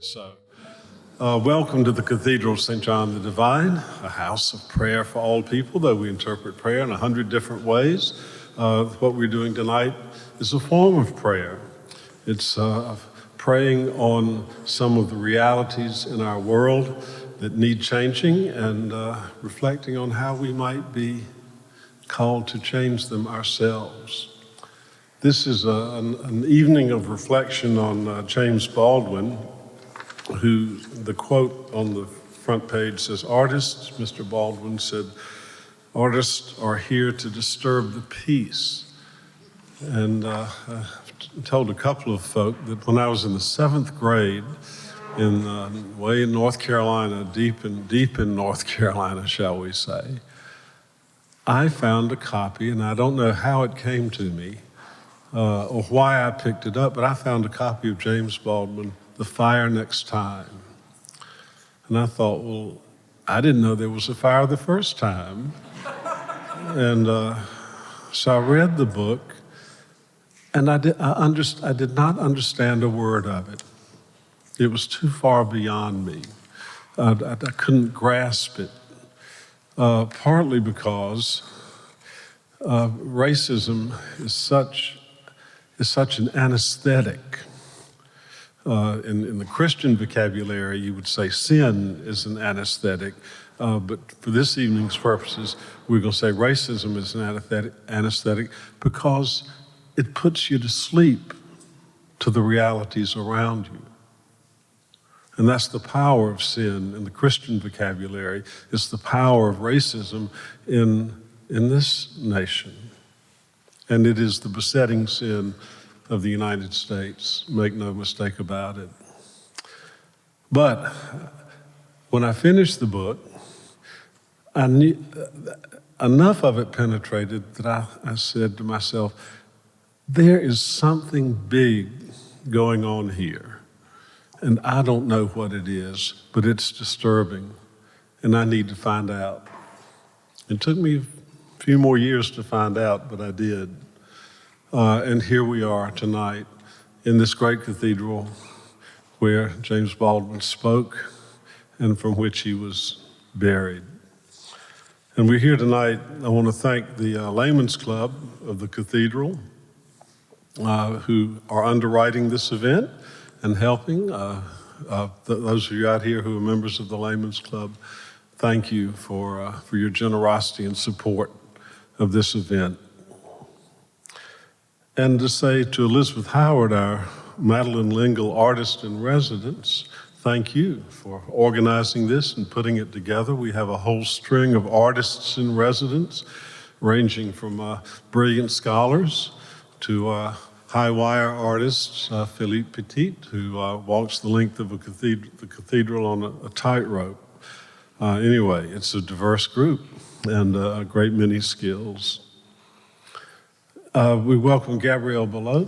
So, welcome to the Cathedral of St. John the Divine, a house of prayer for all people, though we interpret prayer in 100 different ways. What we're doing tonight is a form of prayer. It's praying on some of the realities in our world that need changing and reflecting on how we might be called to change them ourselves. This is an evening of reflection on James Baldwin, who the quote on the front page says, "Artists," Mr. Baldwin said, "artists are here to disturb the peace." And I told a couple of folk that when I was in the 7th grade, way in North Carolina, deep in North Carolina, shall we say, I found a copy, and I don't know how it came to me or why I picked it up, but I found a copy of James Baldwin, "The Fire Next Time." And I thought, well, I didn't know there was a fire the first time. And so I read the book, and I did not understand a word of it. It was too far beyond me. I couldn't grasp it, partly because racism is such an anesthetic. In the Christian vocabulary, you would say sin is an anesthetic, but for this evening's purposes, we're going to say racism is an anesthetic because it puts you to sleep to the realities around you. And that's the power of sin in the Christian vocabulary. It's the power of racism in this nation. And it is the besetting sin of the United States, make no mistake about it. But when I finished the book, I knew, enough of it penetrated that I said to myself, there is something big going on here, and I don't know what it is, but it's disturbing, and I need to find out. It took me a few more years to find out, but I did. And here we are tonight in this great cathedral where James Baldwin spoke and from which he was buried. And we're here tonight. I want to thank the Layman's Club of the Cathedral who are underwriting this event and helping. Those of you out here who are members of the Layman's Club, thank you for your generosity and support of this event. And to say to Elizabeth Howard, our Madeline Lingle artist in residence, thank you for organizing this and putting it together. We have a whole string of artists in residence, ranging from brilliant scholars to high wire artists, Philippe Petit, who walks the length of the cathedral on a tightrope. Anyway, it's a diverse group and a great many skills. We welcome Gabrielle Bellot.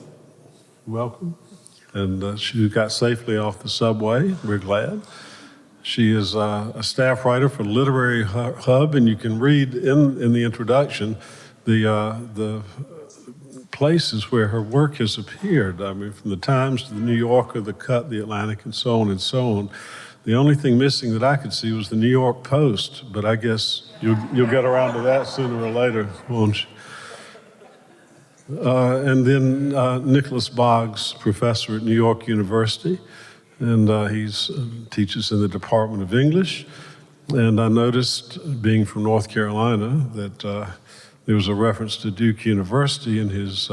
Welcome. And she got safely off the subway. We're glad. She is a staff writer for Literary Hub, and you can read in the introduction the places where her work has appeared. I mean, from the Times to the New Yorker, the Cut, the Atlantic, and so on and so on. The only thing missing that I could see was the New York Post, but I guess you'll get around to that sooner or later, won't you? And then Nicholas Boggs, professor at New York University, and he teaches in the Department of English. And I noticed, being from North Carolina, that there was a reference to Duke University in his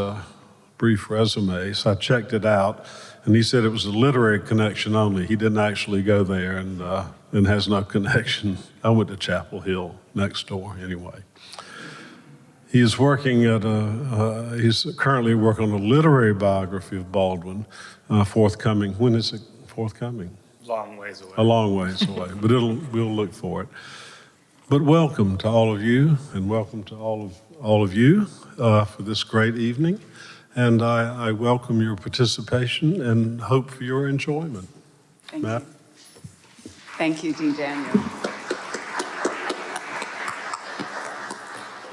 brief resume. So I checked it out, and he said it was a literary connection only. He didn't actually go there and has no connection. I went to Chapel Hill next door anyway. He is working he's currently working on a literary biography of Baldwin, forthcoming. When is it forthcoming? long ways away. A long ways away, but we'll look for it. But welcome to all of you, and welcome to all of you for this great evening. And I welcome your participation and hope for your enjoyment. Thank Matt? you. Thank you, Dean Daniel.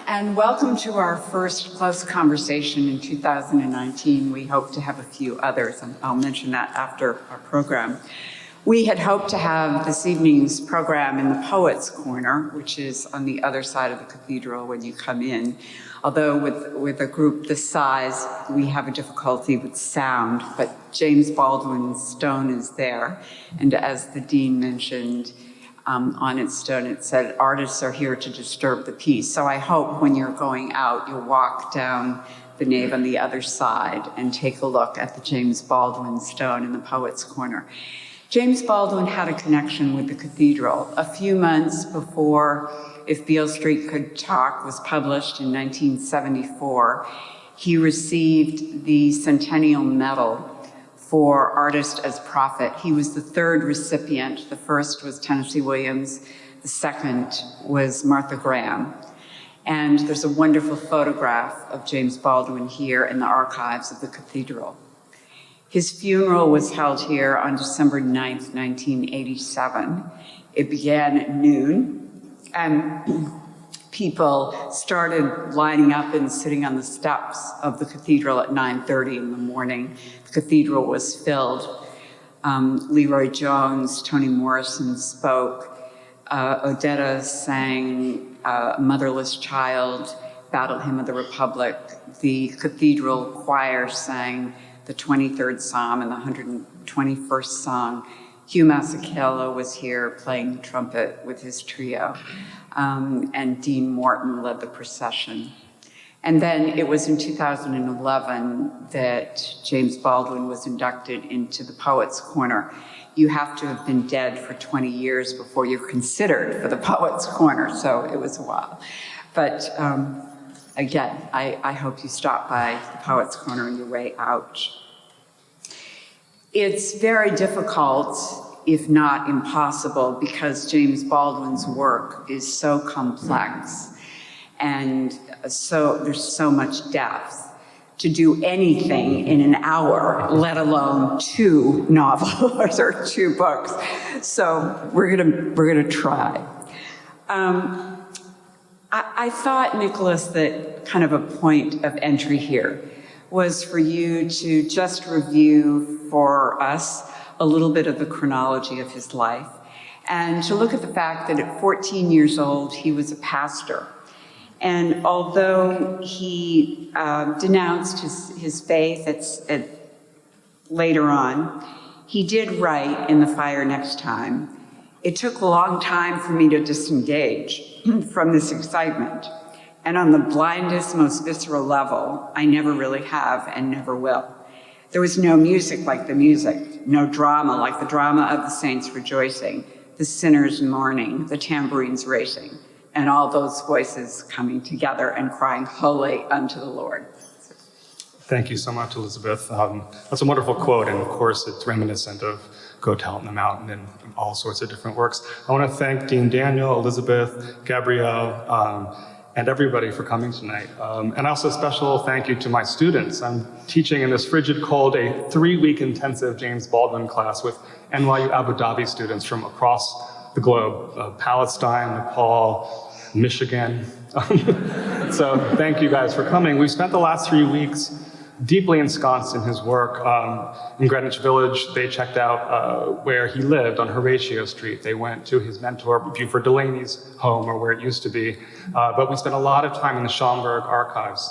And welcome to our first close conversation in 2019. We hope to have a few others, and I'll mention that after our program. We had hoped to have this evening's program in the Poets' Corner, which is on the other side of the cathedral when you come in. Although with a group this size, we have a difficulty with sound, but James Baldwin's stone is there. And as the dean mentioned, on its stone, it said, "Artists are here to disturb the peace." So I hope when you're going out, you'll walk down the nave on the other side and take a look at the James Baldwin stone in the Poets' Corner. James Baldwin had a connection with the cathedral. A few months before If Beale Street Could Talk was published in 1974, he received the Centennial Medal for Artist as Prophet. He was the third recipient. The first was Tennessee Williams. The second was Martha Graham. And there's a wonderful photograph of James Baldwin here in the archives of the cathedral. His funeral was held here on December 9th, 1987. It began at noon, and people started lining up and sitting on the steps of the cathedral at 9:30 in the morning. The cathedral was filled. Leroy Jones, Toni Morrison spoke. Odetta sang Motherless Child, Battle Hymn of the Republic. The cathedral choir sang the 23rd Psalm and the 121st song. Hugh Masekela was here playing the trumpet with his trio, and Dean Morton led the procession. And then it was in 2011 that James Baldwin was inducted into the Poets' Corner. You have to have been dead for 20 years before you're considered for the Poets' Corner, so it was a while. But again, I hope you stop by the Poets' Corner on your way out. It's very difficult, if not impossible, because James Baldwin's work is so complex and there's so much depth to do anything in an hour, let alone 2 novels or 2 books. So we're gonna try. I thought, Nicholas, that kind of a point of entry here was for you to just review for us a little bit of the chronology of his life and to look at the fact that at 14 years old, he was a pastor. And although he denounced his faith later on, he did write in The Fire Next Time, "It took a long time for me to disengage from this excitement. And on the blindest, most visceral level, I never really have and never will. There was no music like the music, no drama like the drama of the saints rejoicing, the sinners mourning, the tambourines racing, and all those voices coming together and crying holy unto the Lord." Thank you so much, Elizabeth. That's a wonderful quote, and of course it's reminiscent of Go Tell It in the Mountain and all sorts of different works. I want to thank Dean Daniel, Elizabeth, Gabrielle, and everybody for coming tonight. And also a special thank you to my students. I'm teaching in this frigid cold a 3-week intensive James Baldwin class with NYU Abu Dhabi students from across the globe, Palestine, Nepal, Michigan. So thank you guys for coming. We spent the last 3 weeks deeply ensconced in his work. In Greenwich Village, they checked out where he lived on Horatio Street. They went to his mentor, Buford Delaney's home, or where it used to be. But we spent a lot of time in the Schomburg archives,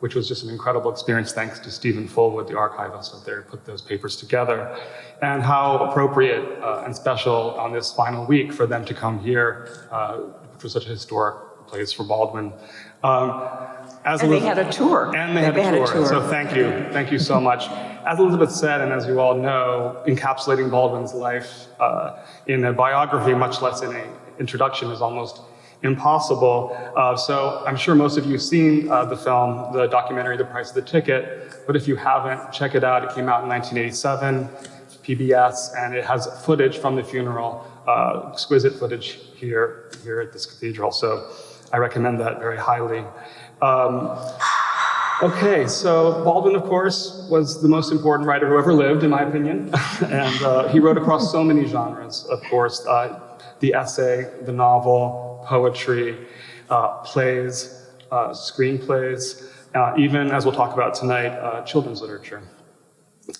which was just an incredible experience, thanks to Stephen Fullwood, the archivist up there, who put those papers together. And how appropriate and special on this final week for them to come here, which was such a historic place for Baldwin. They had a tour. And they had a tour. So thank you so much. As Elizabeth said, and as you all know, encapsulating Baldwin's life in a biography, much less in an introduction, is almost impossible. So I'm sure most of you have seen the film, the documentary, The Price of the Ticket, but if you haven't, check it out. It came out in 1987. PBS, and it has footage from the funeral, exquisite footage here at this cathedral. So I recommend that very highly. Okay, so Baldwin, of course, was the most important writer who ever lived, in my opinion. And he wrote across so many genres, of course, the essay, the novel, poetry, plays, screenplays, even, as we'll talk about tonight, children's literature.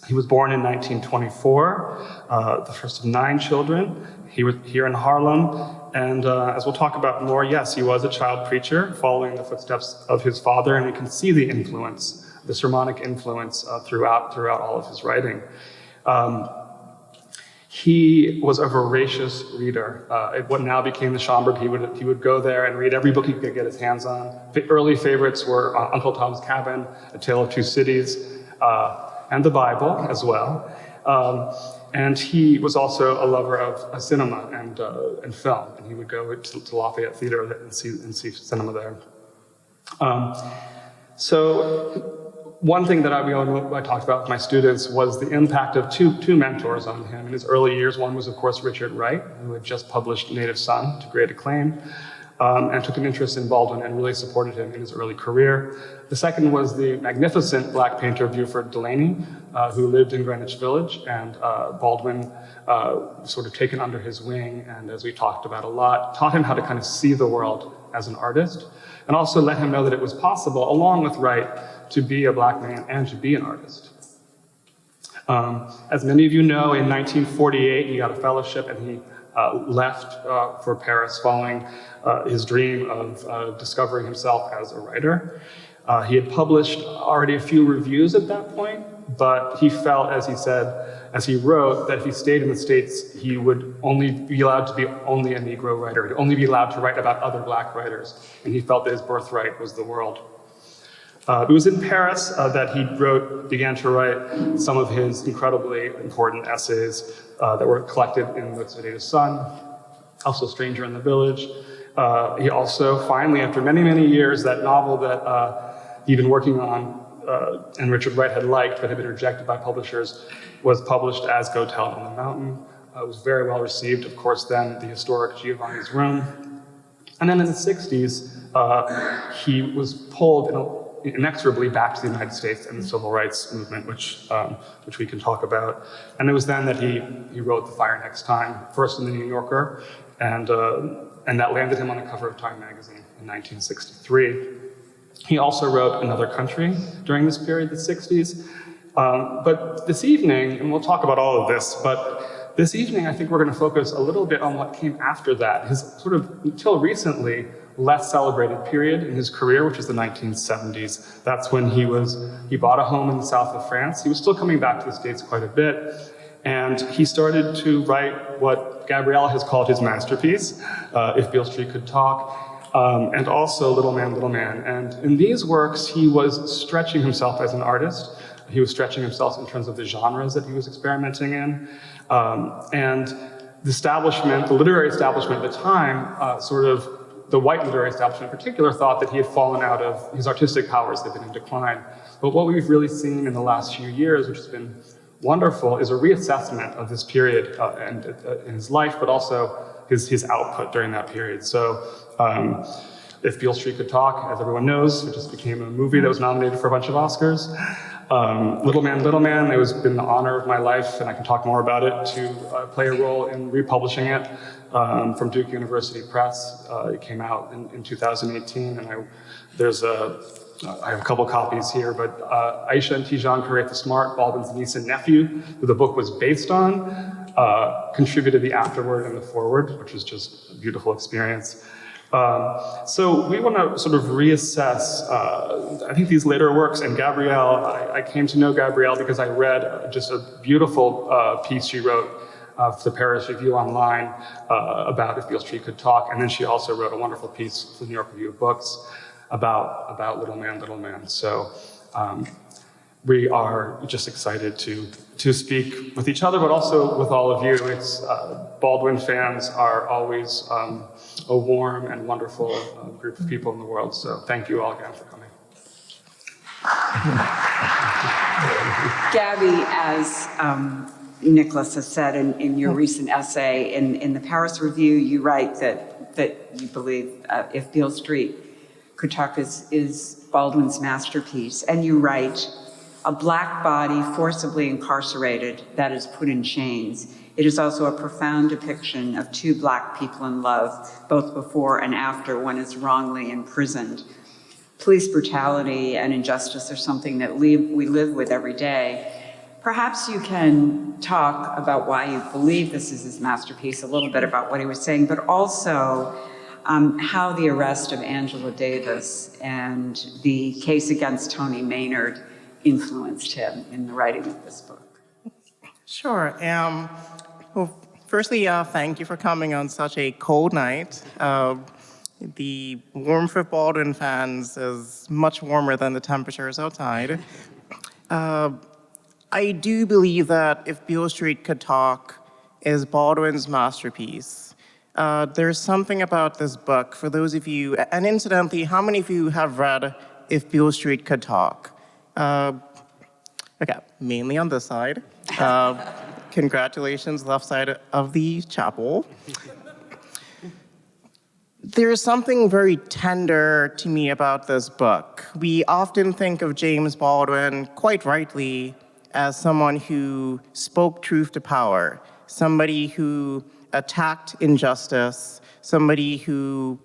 He was born in 1924, the first of 9 children. He was here in Harlem, and as we'll talk about more, yes, he was a child preacher, following the footsteps of his father, and we can see the influence, the sermonic influence throughout all of his writing. He was a voracious reader. At what now became the Schomburg, he would go there and read every book he could get his hands on. The early favorites were Uncle Tom's Cabin, A Tale of Two Cities, and the Bible as well. And he was also a lover of cinema and film, and he would go to Lafayette Theater and see cinema there. So one thing that I talked about with my students was the impact of two mentors on him in his early years. One was, of course, Richard Wright, who had just published Native Son to great acclaim, and took an interest in Baldwin and really supported him in his early career. The second was the magnificent black painter Buford Delaney, who lived in Greenwich Village, and Baldwin sort of taken under his wing, and as we talked about a lot, taught him how to kind of see the world as an artist, and also let him know that it was possible, along with Wright, to be a black man and to be an artist. As many of you know, in 1948, he got a fellowship and he left for Paris following his dream of discovering himself as a writer. He had published already a few reviews at that point, but he felt, as he said, as he wrote, that if he stayed in the States, he would only be allowed to be only a Negro writer. He'd only be allowed to write about other black writers, and he felt that his birthright was the world. It was in Paris that he began to write some of his incredibly important essays that were collected in the Native Son, also Stranger in the Village. He also finally, after many, many years, that novel that he'd been working on and Richard Wright had liked but had been rejected by publishers, was published as Go Tell It on the Mountain. It was very well received, of course, then the historic Giovanni's Room. And then in the 60s, he was pulled inexorably back to the United States and the civil rights movement, which we can talk about. And it was then that he wrote The Fire Next Time, first in the New Yorker, and that landed him on the cover of Time magazine in 1963. He also wrote Another Country during this period, the 60s. But this evening, and we'll talk about all of this, but this evening I think we're going to focus a little bit on what came after that, his sort of, until recently, less celebrated period in his career, which is the 1970s. That's when he bought a home in the south of France. He was still coming back to the States quite a bit, and he started to write what Gabrielle has called his masterpiece, If Beale Street Could Talk, and also Little Man, Little Man. And in these works, he was stretching himself as an artist. He was stretching himself in terms of the genres that he was experimenting in. And the establishment, the literary establishment at the time, the white literary establishment in particular, thought that he had fallen out of his artistic powers, had been in decline. But what we've really seen in the last few years, which has been wonderful, is a reassessment of this period in his life, but also his output during that period. So If Beale Street Could Talk, as everyone knows, it just became a movie that was nominated for a bunch of Oscars. Little Man, Little Man, it has been the honor of my life, and I can talk more about it, to play a role in republishing it from Duke University Press. It came out in 2018, and I have a couple copies here, but Aisha and Tijan Carreth the Smart, Baldwin's niece and nephew, who the book was based on, contributed the afterword and the foreword, which was just a beautiful experience. So we want to sort of reassess, I think, these later works. And Gabrielle, I came to know Gabrielle because I read just a beautiful piece she wrote for the Paris Review Online about If Beale Street Could Talk. And then she also wrote a wonderful piece for the New York Review of Books about Little Man, Little Man. So we are just excited to speak with each other, but also with all of you. It's Baldwin fans are always a warm and wonderful group of people in the world. So thank you all again for coming. Gabby, as Nicholas has said in your recent essay in the Paris Review, you write that you believe If Beale Street Could Talk is Baldwin's masterpiece. And you write, a Black body forcibly incarcerated, that is put in chains. It is also a profound depiction of two Black people in love, both before and after one is wrongly imprisoned. Police brutality and injustice are something that we live with every day. Perhaps you can talk about why you believe this is his masterpiece, a little bit about what he was saying, but also how the arrest of Angela Davis and the case against Tony Maynard influenced him in the writing of this book. Sure. Well, firstly, thank you for coming on such a cold night. The warmth of Baldwin fans is much warmer than the temperatures outside. I do believe that If Beale Street Could Talk is Baldwin's masterpiece. There's something about this book, for those of you, and incidentally, how many of you have read If Beale Street Could Talk? Okay, mainly on this side. Congratulations, left side of the chapel. There's something very tender to me about this book. We often think of James Baldwin, quite rightly, as someone who spoke truth to power, somebody who attacked injustice, somebody who,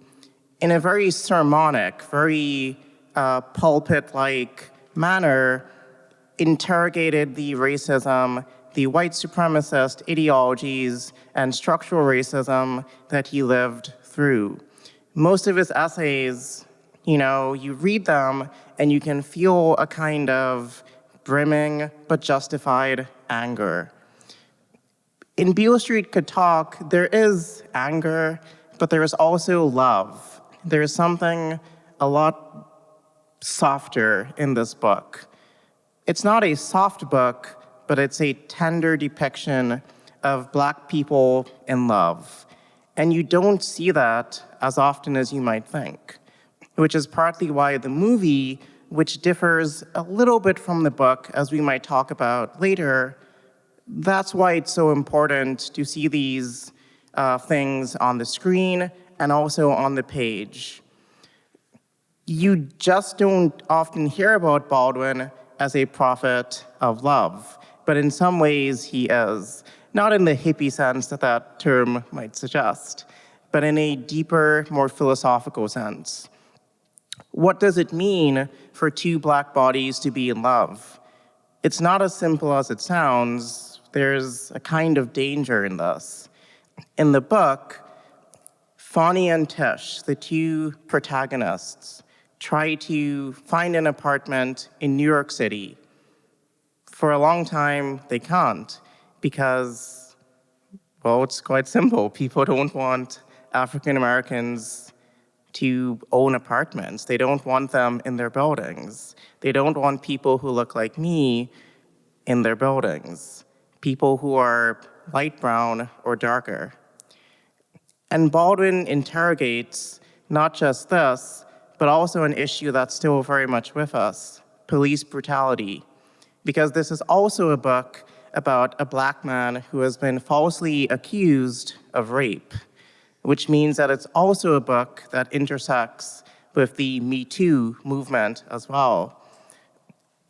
in a very sermonic, very pulpit-like manner, interrogated the racism, the white supremacist ideologies, and structural racism that he lived through. Most of his essays, you read them and you can feel a kind of brimming but justified anger. In Beale Street Could Talk, there is anger, but there is also love. There is something a lot softer in this book. It's not a soft book, but it's a tender depiction of Black people in love. And you don't see that as often as you might think, which is partly why the movie, which differs a little bit from the book, as we might talk about later, that's why it's so important to see these things on the screen and also on the page. You just don't often hear about Baldwin as a prophet of love, but in some ways he is. Not in the hippie sense that that term might suggest, but in a deeper, more philosophical sense. What does it mean for two Black bodies to be in love? It's not as simple as it sounds. There's a kind of danger in this. In the book, Fonny and Tish, the two protagonists, try to find an apartment in New York City. For a long time, they can't because, well, it's quite simple. People don't want African Americans to own apartments. They don't want them in their buildings. They don't want people who look like me in their buildings, people who are light brown or darker. And Baldwin interrogates not just this, but also an issue that's still very much with us, police brutality. Because this is also a book about a Black man who has been falsely accused of rape, which means that it's also a book that intersects with the Me Too movement as well.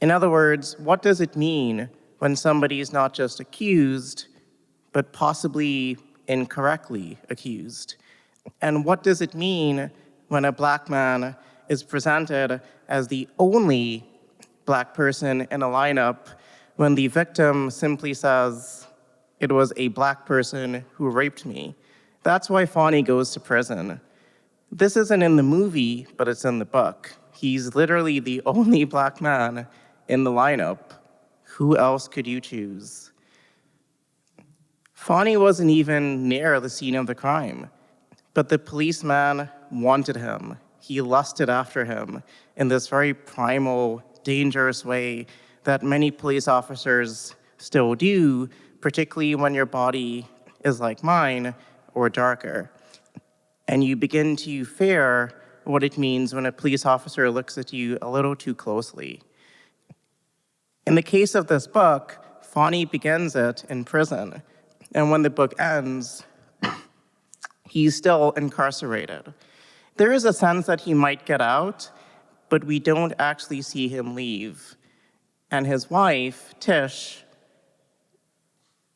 In other words, what does it mean when somebody is not just accused, but possibly incorrectly accused? And what does it mean when a Black man is presented as the only Black person in a lineup when the victim simply says, "It was a Black person who raped me"? That's why Fonny goes to prison. This isn't in the movie, but it's in the book. He's literally the only Black man in the lineup. Who else could you choose? Fonny wasn't even near the scene of the crime, but the policeman wanted him. He lusted after him in this very primal, dangerous way that many police officers still do, particularly when your body is like mine or darker. And you begin to fear what it means when a police officer looks at you a little too closely. In the case of this book, Fonny begins it in prison, and when the book ends, he's still incarcerated. There is a sense that he might get out, but we don't actually see him leave. And his wife, Tish,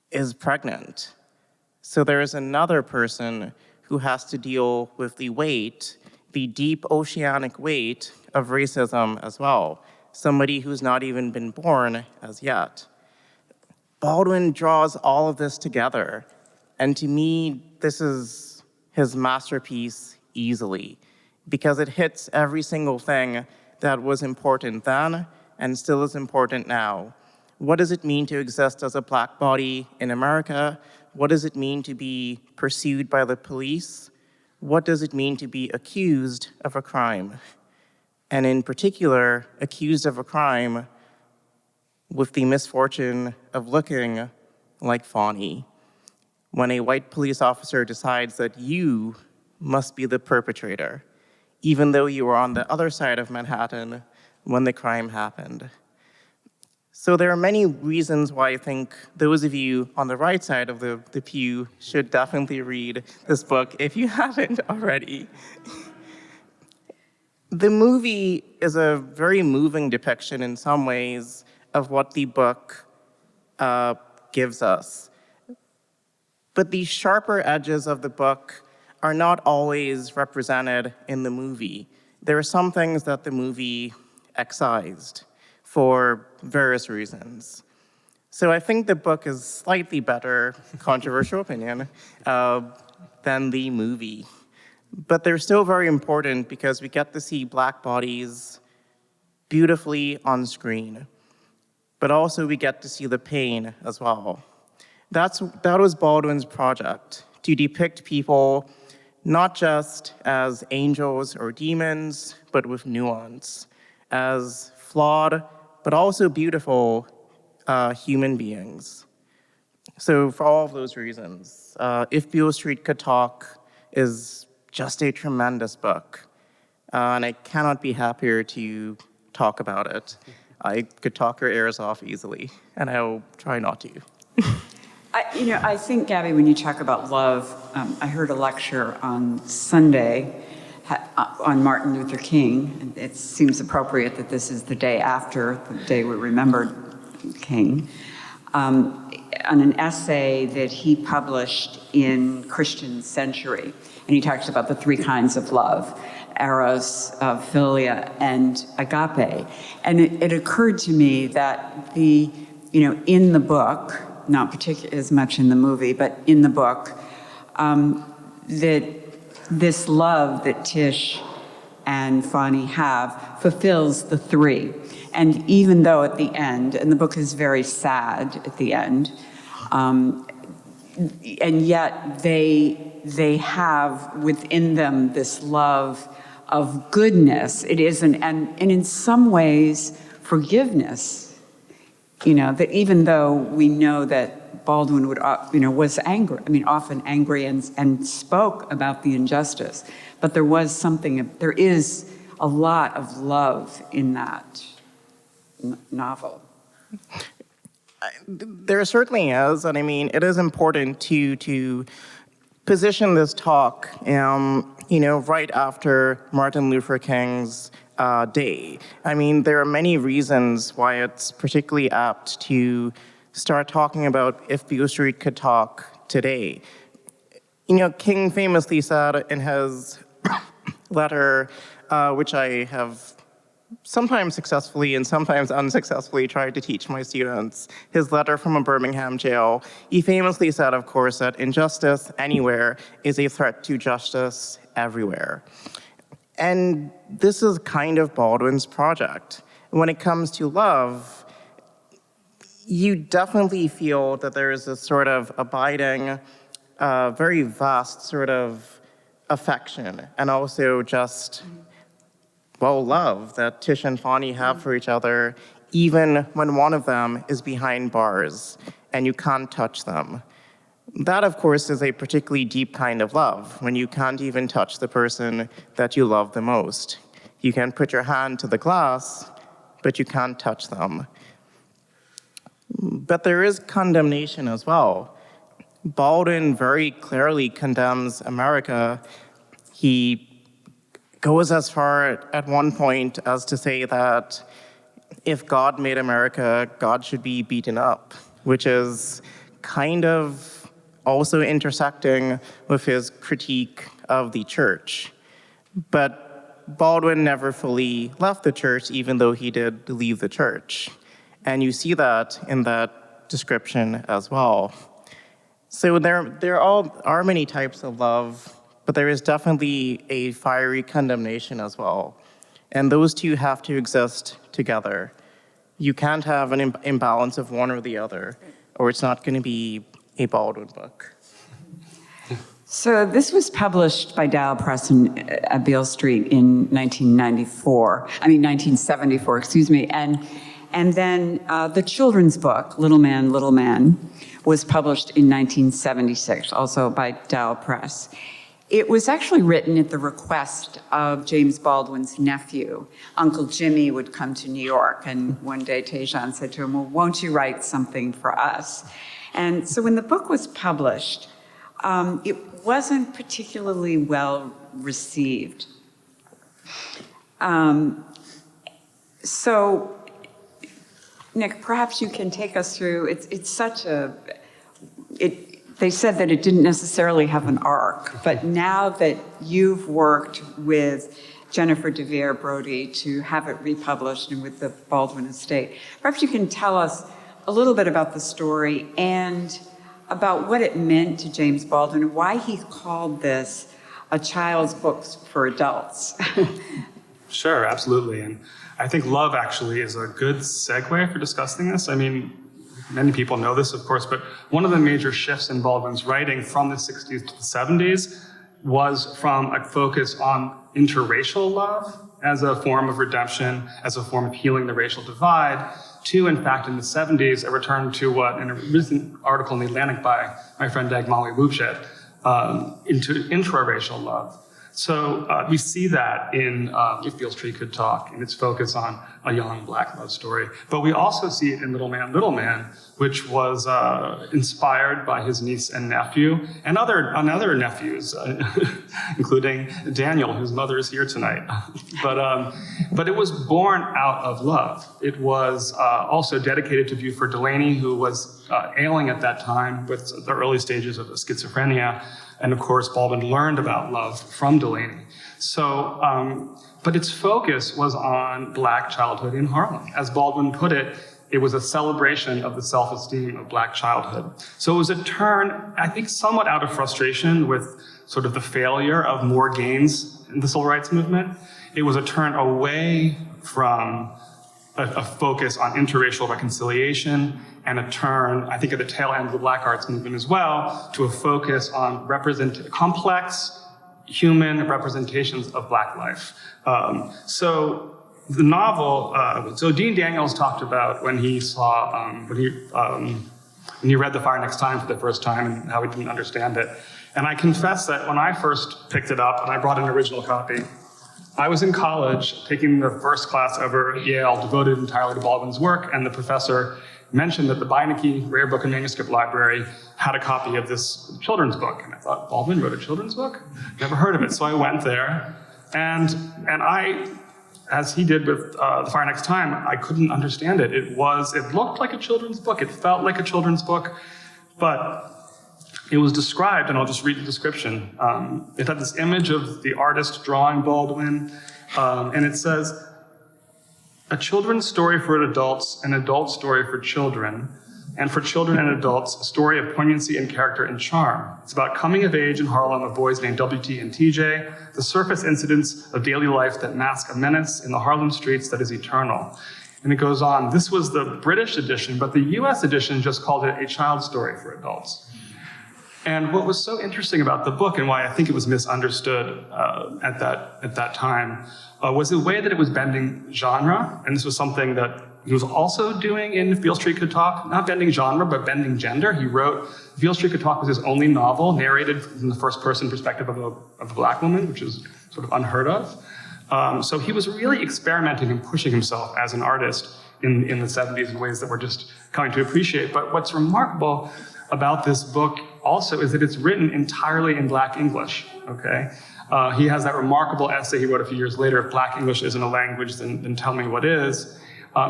is pregnant. So there is another person who has to deal with the weight, the deep oceanic weight of racism as well, somebody who's not even been born as yet. Baldwin draws all of this together, and to me, this is his masterpiece easily, because it hits every single thing that was important then and still is important now. What does it mean to exist as a Black body in America? What does it mean to be pursued by the police? What does it mean to be accused of a crime? And in particular, accused of a crime with the misfortune of looking like Fonny. When a white police officer decides that you must be the perpetrator, even though you were on the other side of Manhattan when the crime happened. So there are many reasons why I think those of you on the right side of the pew should definitely read this book if you haven't already. The movie is a very moving depiction in some ways of what the book gives us. But the sharper edges of the book are not always represented in the movie. There are some things that the movie excised for various reasons. So I think the book is slightly better, controversial opinion, than the movie. But they're still very important because we get to see Black bodies beautifully on screen. But also we get to see the pain as well. That was Baldwin's project, to depict people not just as angels or demons, but with nuance, as flawed, but also beautiful human beings. So for all of those reasons, If Beale Street Could Talk is just a tremendous book, and I cannot be happier to talk about it. I could talk your ears off easily, and I'll try not to. I think, Gabby, when you talk about love, I heard a lecture on Sunday on Martin Luther King. And it seems appropriate that this is the day after the day we remembered King, on an essay that he published in Christian Century. And he talks about the three kinds of love: eros, philia, and agape. And it occurred to me that in the book, not particularly as much in the movie, but in the book, that this love that Tish and Fonny have fulfills the three. And even though at the end, and the book is very sad at the end, and yet they have within them this love of goodness. It is and in some ways forgiveness. That even though we know that Baldwin was angry, often angry and spoke about the injustice, but there is a lot of love in that novel. There certainly is, and it is important to position this talk, right after Martin Luther King's day. There are many reasons why it's particularly apt to start talking about If Beale Street Could Talk today. King famously said in his letter, which I have sometimes successfully and sometimes unsuccessfully tried to teach my students, his letter from a Birmingham jail, he famously said, of course, that injustice anywhere is a threat to justice everywhere. And this is kind of Baldwin's project. When it comes to love, you definitely feel that there is this sort of abiding, very vast sort of affection, and also just, love that Tish and Fonny have for each other, even when one of them is behind bars and you can't touch them. That, of course, is a particularly deep kind of love, when you can't even touch the person that you love the most. You can put your hand to the glass, but you can't touch them. But there is condemnation as well. Baldwin very clearly condemns America. He goes as far at one point as to say that if God made America, God should be beaten up, which is kind of also intersecting with his critique of the church. But Baldwin never fully left the church, even though he did leave the church. And you see that in that description as well. So there are many types of love, but there is definitely a fiery condemnation as well. And those two have to exist together. You can't have an imbalance of one or the other, or it's not going to be a Baldwin book. So this was published by Dow Press at Beale Street in 1974, excuse me. And then the children's book, Little Man, was published in 1976, also by Dow Press. It was actually written at the request of James Baldwin's nephew. Uncle Jimmy would come to New York, and one day Tejan said to him, well, won't you write something for us? And so when the book was published, it wasn't particularly well received. So, Nick, perhaps you can take us through, they said that it didn't necessarily have an arc, but now that you've worked with Jennifer DeVere, Brody, to have it republished and with the Baldwin estate, perhaps you can tell us a little bit about the story and about what it meant to James Baldwin and why he called this a child's book for adults. Sure, absolutely. And I think love actually is a good segue for discussing this. I mean, many people know this, of course, but one of the major shifts in Baldwin's writing from the 60s to the 70s was from a focus on interracial love as a form of redemption, as a form of healing the racial divide, to, in fact, in the 70s, a return to what, in a recent article in The Atlantic by my friend Dagmali Wuchet, into intraracial love. So we see that in If Beale Street Could Talk, and its focus on a young Black love story. But we also see it in Little Man, which was inspired by his niece and nephew, and other nephews, including Daniel, whose mother is here tonight. But it was born out of love. It was also dedicated to Buford Delaney, who was ailing at that time with the early stages of schizophrenia. And of course, Baldwin learned about love from Delaney. So, but its focus was on Black childhood in Harlem. As Baldwin put it, it was a celebration of the self-esteem of Black childhood. So it was a turn, I think, somewhat out of frustration with sort of the failure of more gains in the civil rights movement. It was a turn away from a focus on interracial reconciliation, and a turn, I think, at the tail end of the Black arts movement as well, to a focus on complex human representations of Black life. So the novel, so Dean Daniels talked about when he saw, when he read The Fire Next Time for the first time and how he didn't understand it. And I confess that when I first picked it up and I brought an original copy, I was in college taking the first class ever at Yale devoted entirely to Baldwin's work, and the professor mentioned that the Beinecke Rare Book and Manuscript Library had a copy of this children's book. And I thought, Baldwin wrote a children's book? Never heard of it. So I went there, and I, as he did with The Fire Next Time, I couldn't understand it. It looked like a children's book. It felt like a children's book, but it was described, and I'll just read the description. It had this image of the artist drawing Baldwin, and it says, a children's story for adults, an adult story for children, and for children and adults, a story of poignancy and character and charm. It's about coming of age in Harlem of boys named WT and TJ, the surface incidents of daily life that mask a menace in the Harlem streets that is eternal. And it goes on. This was the British edition, but the US edition just called it a child story for adults. And what was so interesting about the book, and why I think it was misunderstood at that time, was the way that it was bending genre. And this was something that he was also doing in If Beale Street Could Talk, not bending genre, but bending gender. He wrote, If Beale Street Could Talk was his only novel narrated from the first person perspective of a Black woman, which is sort of unheard of. So he was really experimenting and pushing himself as an artist in the 70s in ways that were just coming to appreciate. But what's remarkable about this book also is that it's written entirely in Black English, okay? He has that remarkable essay he wrote a few years later, "If Black English isn't a language, then tell me what is."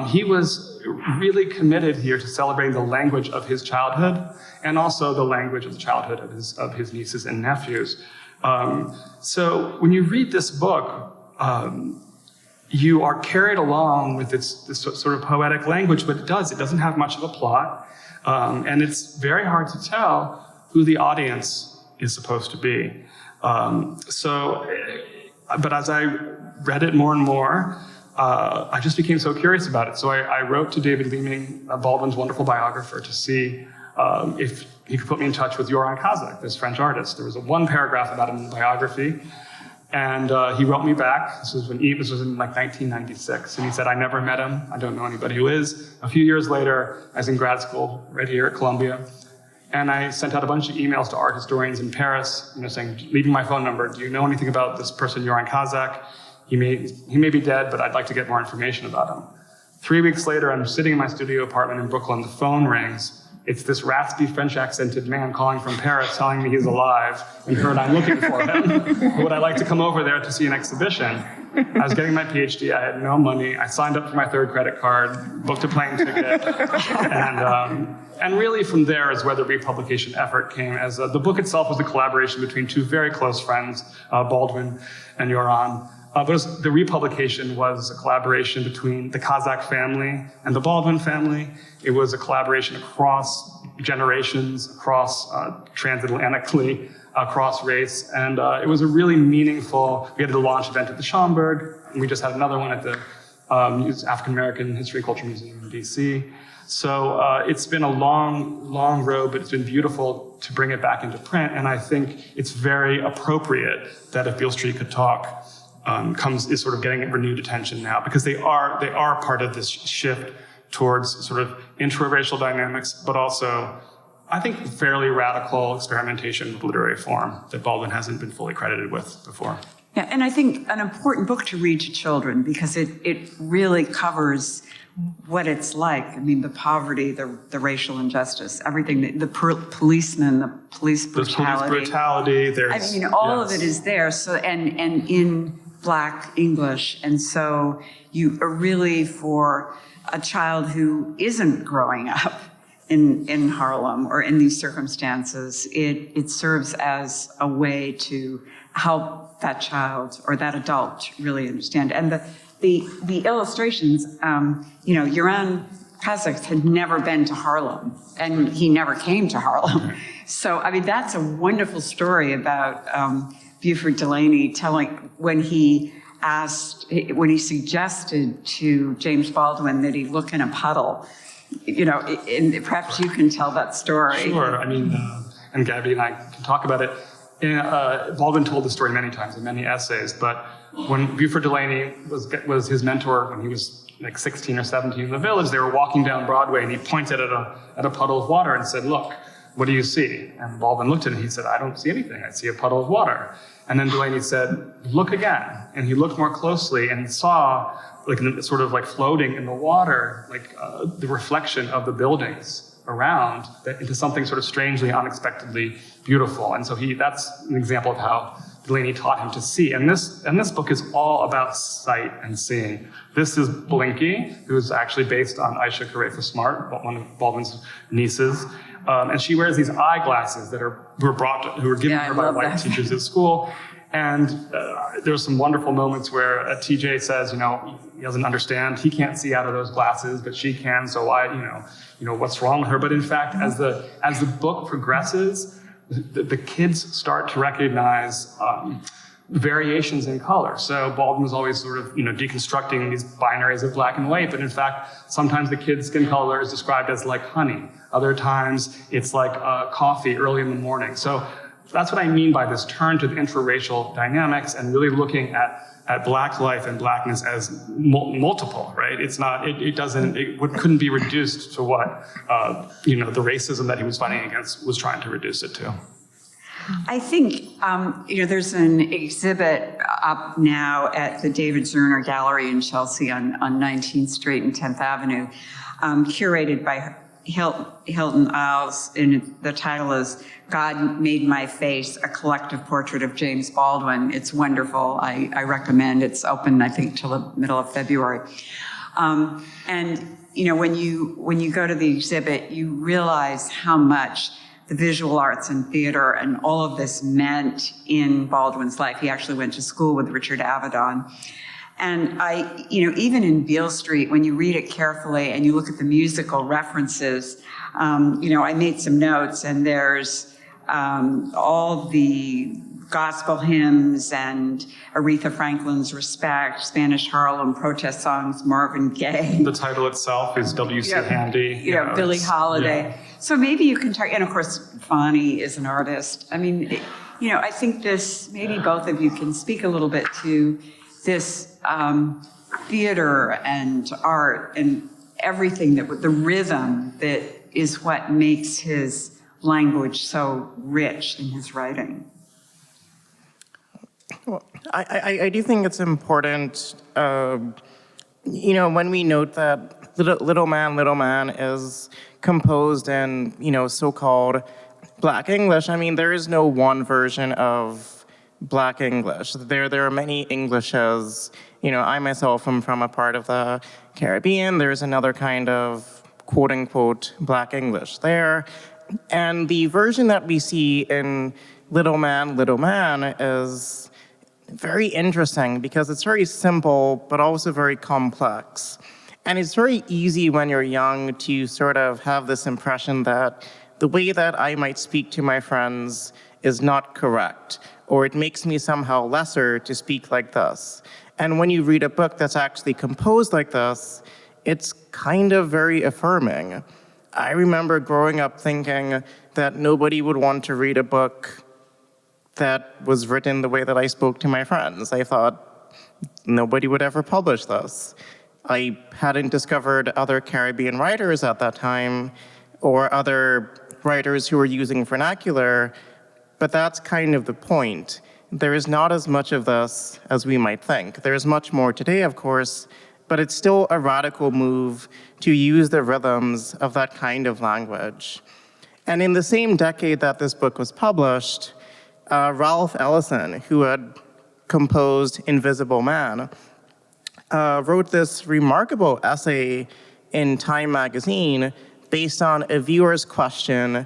He was really committed here to celebrating the language of his childhood and also the language of the childhood of his nieces and nephews. So when you read this book, you are carried along with this sort of poetic language, but it doesn't have much of a plot. And it's very hard to tell who the audience is supposed to be. But as I read it more and more, I just became so curious about it. So I wrote to David Leeming, Baldwin's wonderful biographer, to see if he could put me in touch with Yoran Cazac, this French artist. There was one paragraph about him in the biography, and he wrote me back. This was in like 1996, and he said, "I never met him. I don't know anybody who is." A few years later, I was in grad school right here at Columbia, and I sent out a bunch of emails to art historians in Paris, saying, leaving my phone number. "Do you know anything about this person, Yoran Cazac? He may be dead, but I'd like to get more information about him." 3 weeks later, I'm sitting in my studio apartment in Brooklyn. The phone rings. It's this raspy French-accented man calling from Paris, telling me he's alive and heard I'm looking for him. Would I like to come over there to see an exhibition? I was getting my PhD. I had no money. I signed up for my third credit card, booked a plane ticket, and really from there is where the republication effort came. As the book itself was a collaboration between two very close friends, Baldwin and Yoran. But the republication was a collaboration between the Cazac family and the Baldwin family. It was a collaboration across generations, across transatlantically, across race. And it was a really meaningful, we had the launch event at the Schomburg, and we just had another one at the African American History and Culture Museum in DC. So it's been a long road, but it's been beautiful to bring it back into print. And I think it's very appropriate that If Beale Street Could Talk is sort of getting renewed attention now, because they are part of this shift towards sort of intra-racial dynamics, but also, I think, fairly radical experimentation with literary form that Baldwin hasn't been fully credited with before. Yeah, and I think an important book to read to children, because it really covers what it's like. I mean, the poverty, the racial injustice, everything, the policemen, the police brutality. Police brutality, all of it is there. So, and in Black English. And so you are really, for a child who isn't growing up in Harlem or in these circumstances, it serves as a way to help that child or that adult really understand. And the illustrations, Yoran Cazac had never been to Harlem, and he never came to Harlem. So, I mean, that's a wonderful story about Buford Delaney telling when he suggested to James Baldwin that he look in a puddle, and perhaps you can tell that story. Sure, I mean, and Gabby and I can talk about it. Baldwin told the story many times in many essays, but when Buford Delaney was his mentor when he was like 16 or 17 in the Village, they were walking down Broadway, and he pointed at a puddle of water and said, "Look, what do you see?" And Baldwin looked at it and he said, "I don't see anything. I see a puddle of water." And then Delaney said, "Look again." And he looked more closely, and he saw, sort of floating in the water, the reflection of the buildings around into something sort of strangely, unexpectedly beautiful. And so that's an example of how Delaney taught him to see. And this book is all about sight and seeing. This is Blinky, who is actually based on Aisha Karefa Smart, one of Baldwin's nieces. And she wears these eyeglasses that who were given her by white teachers at school. And there's some wonderful moments where TJ says, he doesn't understand. He can't see out of those glasses, but she can. So why, what's wrong with her? But in fact, as the book progresses, the kids start to recognize variations in color. So Baldwin was always sort of, deconstructing these binaries of black and white, but in fact, sometimes the kid's skin color is described as like honey. Other times it's like coffee early in the morning. So that's what I mean by this turn to the interracial dynamics and really looking at Black life and Blackness as multiple, right? It's not, couldn't be reduced to what, the racism that he was fighting against was trying to reduce it to. I think, there's an exhibit up now at the David Zerner Gallery in Chelsea on 19th Street and 10th Avenue, curated by Hilton Isles, and the title is God Made My Face, a collective portrait of James Baldwin. It's wonderful. I recommend. It's open, I think, till the middle of February. And when you go to the exhibit, you realize how much the visual arts and theater and all of this meant in Baldwin's life. He actually went to school with Richard Avedon. And even in Beale Street, when you read it carefully and you look at the musical references, I made some notes, and there's all the gospel hymns and Aretha Franklin's Respect, Spanish Harlem, protest songs, Marvin Gaye. The title itself is W.C. Handy. Billie Holiday. Yeah. So maybe you can talk, and of course, Fonnie is an artist. I mean, I think maybe both of you can speak a little bit to this theater and art and everything the rhythm that is what makes his language so rich in his writing. Well, I do think it's important, when we note that Little Man is composed in, so-called Black English. I mean, there is no one version of Black English. There are many Englishes. I myself am from a part of the Caribbean. There's another kind of quote-unquote Black English there. And the version that we see in Little Man is very interesting because it's very simple, but also very complex. And it's very easy when you're young to sort of have this impression that the way that I might speak to my friends is not correct, or it makes me somehow lesser to speak like this. And when you read a book that's actually composed like this, it's kind of very affirming. I remember growing up thinking that nobody would want to read a book that was written the way that I spoke to my friends. I thought nobody would ever publish this. I hadn't discovered other Caribbean writers at that time or other writers who were using vernacular, but that's kind of the point. There is not as much of this as we might think. There's much more today, of course, but it's still a radical move to use the rhythms of that kind of language. And in the same decade that this book was published, Ralph Ellison, who had composed Invisible Man, wrote this remarkable essay in Time magazine based on a viewer's question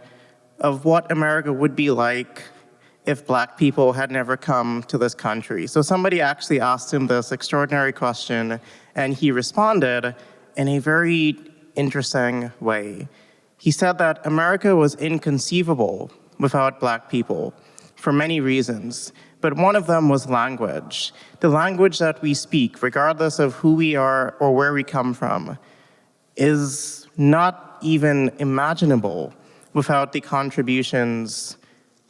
of what America would be like if Black people had never come to this country. So somebody actually asked him this extraordinary question, and he responded in a very interesting way. He said that America was inconceivable without Black people for many reasons, but one of them was language. The language that we speak, regardless of who we are or where we come from, is not even imaginable without the contributions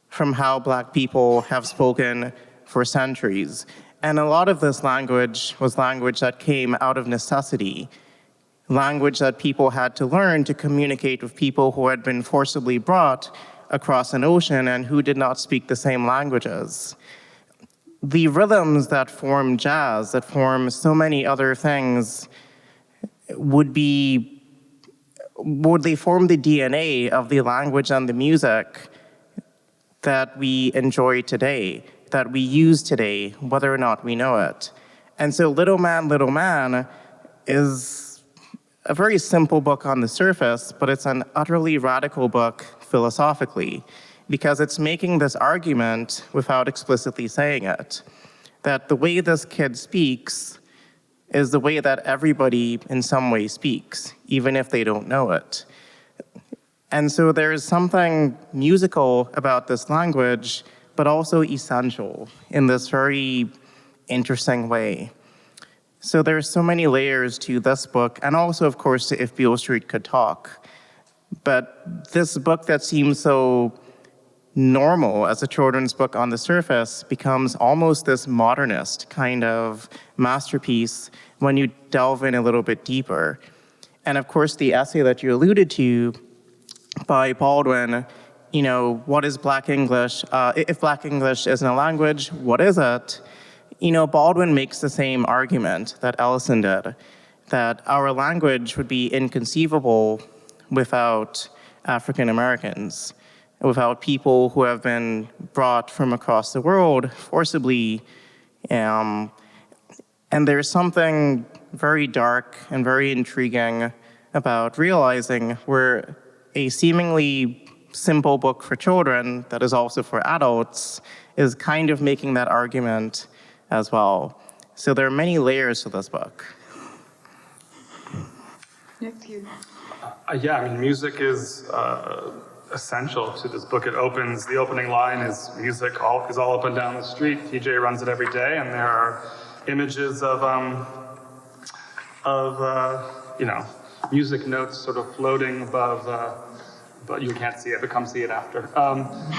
from how Black people have spoken for centuries. And a lot of this language was language that came out of necessity, language that people had to learn to communicate with people who had been forcibly brought across an ocean and who did not speak the same languages. The rhythms that form jazz, that form so many other things, would they form the DNA of the language and the music that we enjoy today, that we use today, whether or not we know it. And so Little Man is a very simple book on the surface, but it's an utterly radical book philosophically, because it's making this argument without explicitly saying it, that the way this kid speaks is the way that everybody in some way speaks, even if they don't know it. And so there's something musical about this language, but also essential in this very interesting way. So there's so many layers to this book, and also, of course, to If Beale Street Could Talk. But this book that seems so normal as a children's book on the surface becomes almost this modernist kind of masterpiece when you delve in a little bit deeper. And of course, the essay that you alluded to by Baldwin, what is Black English? If Black English isn't a language, what is it? Baldwin makes the same argument that Ellison did, that our language would be inconceivable without African Americans, without people who have been brought from across the world forcibly. And there's something very dark and very intriguing about realizing we're a seemingly simple book for children that is also for adults is kind of making that argument as well. So there are many layers to this book. Nick, you. Yeah, I mean, music is essential to this book. The opening line is music is all up and down the street. TJ runs it every day, and there are images of music notes sort of floating above, but you can't see it, but come see it after.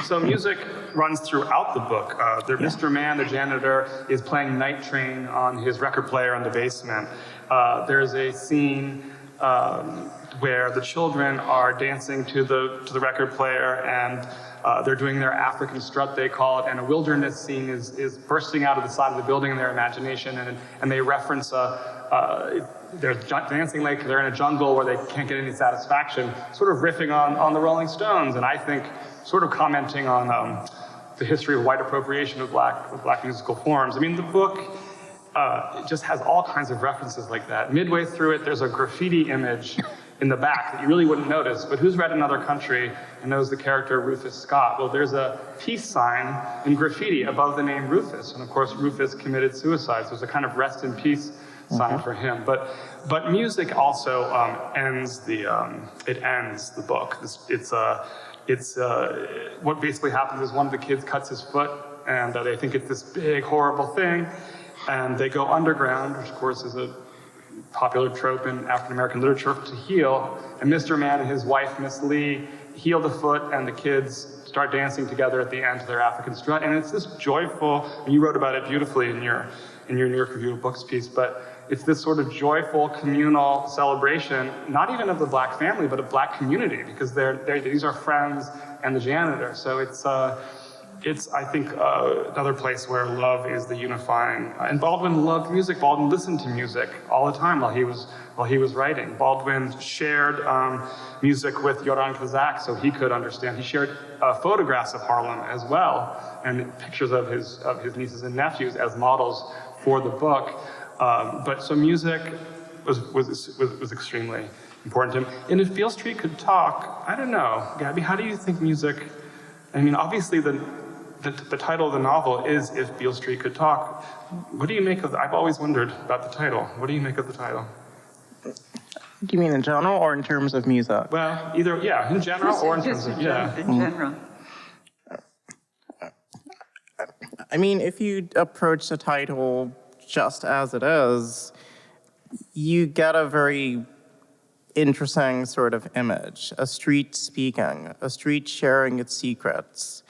So music runs throughout the book. Mr. Mann, the janitor, is playing Night Train on his record player in the basement. There's a scene where the children are dancing to the record player, and they're doing their African strut, they call it, and a wilderness scene is bursting out of the side of the building in their imagination, and they reference they're dancing like they're in a jungle where they can't get any satisfaction, sort of riffing on the Rolling Stones, and I think sort of commenting on the history of white appropriation of black musical forms. I mean, the book it just has all kinds of references like that. Midway through it, there's a graffiti image in the back that you really wouldn't notice, but who's read Another Country and knows the character Rufus Scott? Well, there's a peace sign in graffiti above the name Rufus, and of course Rufus committed suicide, so there's a kind of rest in peace sign for him. But music also ends the book. What basically happens is one of the kids cuts his foot, and they think it's this big horrible thing, and they go underground, which of course is a popular trope in African American literature, to heal. And Mr. Mann and his wife, Miss Lee, heal the foot, and the kids start dancing together at the end to their African strut. And it's this joyful, and you wrote about it beautifully in your New York Review of Books piece, but it's this sort of joyful communal celebration, not even of the black family, but of black community, because these are friends and the janitor. So it's I think, another place where love is the unifying. And Baldwin loved music. Baldwin listened to music all the time while he was writing. Baldwin shared music with Yoran Cazac so he could understand. He shared photographs of Harlem as well, and pictures of his nieces and nephews as models for the book. But so music was extremely important to him. And if Beale Street could talk, I don't know, Gabby, how do you think music? I mean, obviously the title of the novel is If Beale Street Could Talk. What do you make of I've always wondered about the title. What do you make of the title? Do you mean in general or in terms of music? Well, either, yeah, in general or in terms of, yeah. In general. I mean, if you approach the title just as it is, you get a very interesting sort of image. A street speaking, a street sharing its secrets.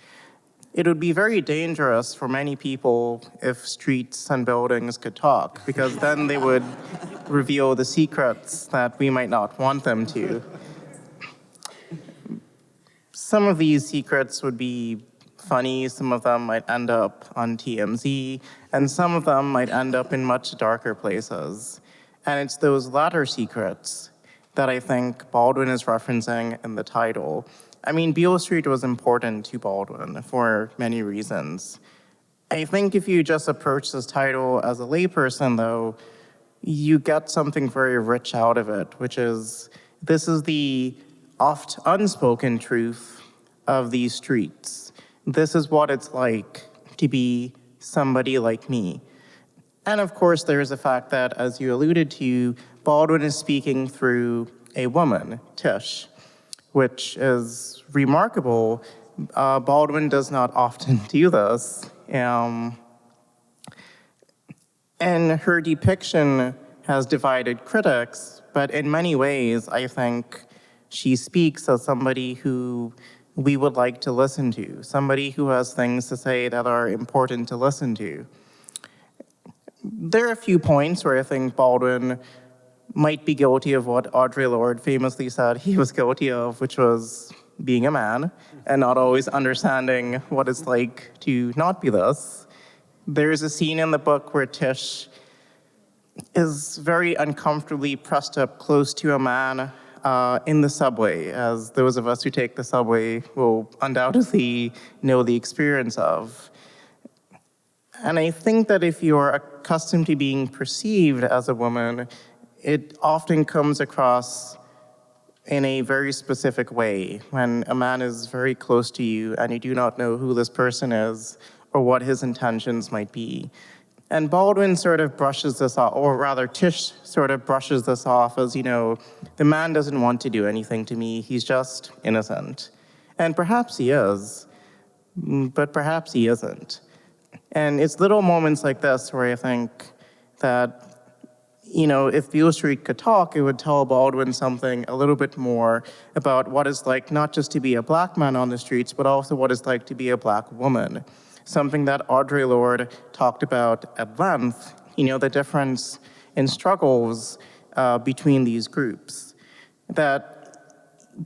It would be very dangerous for many people if streets and buildings could talk, because then they would reveal the secrets that we might not want them to. Some of these secrets would be funny, some of them might end up on TMZ, and some of them might end up in much darker places. And it's those latter secrets that I think Baldwin is referencing in the title. I mean, Beale Street was important to Baldwin for many reasons. I think if you just approach this title as a layperson, though, you get something very rich out of it, which is, this is the oft unspoken truth of these streets. This is what it's like to be somebody like me. And of course, there's the fact that, as you alluded to, Baldwin is speaking through a woman, Tish, which is remarkable. Baldwin does not often do this. And her depiction has divided critics, but in many ways, I think she speaks as somebody who we would like to listen to, somebody who has things to say that are important to listen to. There are a few points where I think Baldwin might be guilty of what Audre Lorde famously said he was guilty of, which was being a man and not always understanding what it's like to not be this. There's a scene in the book where Tish is very uncomfortably pressed up close to a man in the subway, as those of us who take the subway will undoubtedly know the experience of. And I think that if you're accustomed to being perceived as a woman, it often comes across in a very specific way when a man is very close to you and you do not know who this person is or what his intentions might be. And Baldwin sort of brushes this off, or rather Tish sort of brushes this off as, the man doesn't want to do anything to me, he's just innocent. And perhaps he is, but perhaps he isn't. And it's little moments like this where I think that, if Beale Street could talk, it would tell Baldwin something a little bit more about what it's like not just to be a black man on the streets, but also what it's like to be a black woman. Something that Audre Lorde talked about at length, the difference in struggles between these groups. That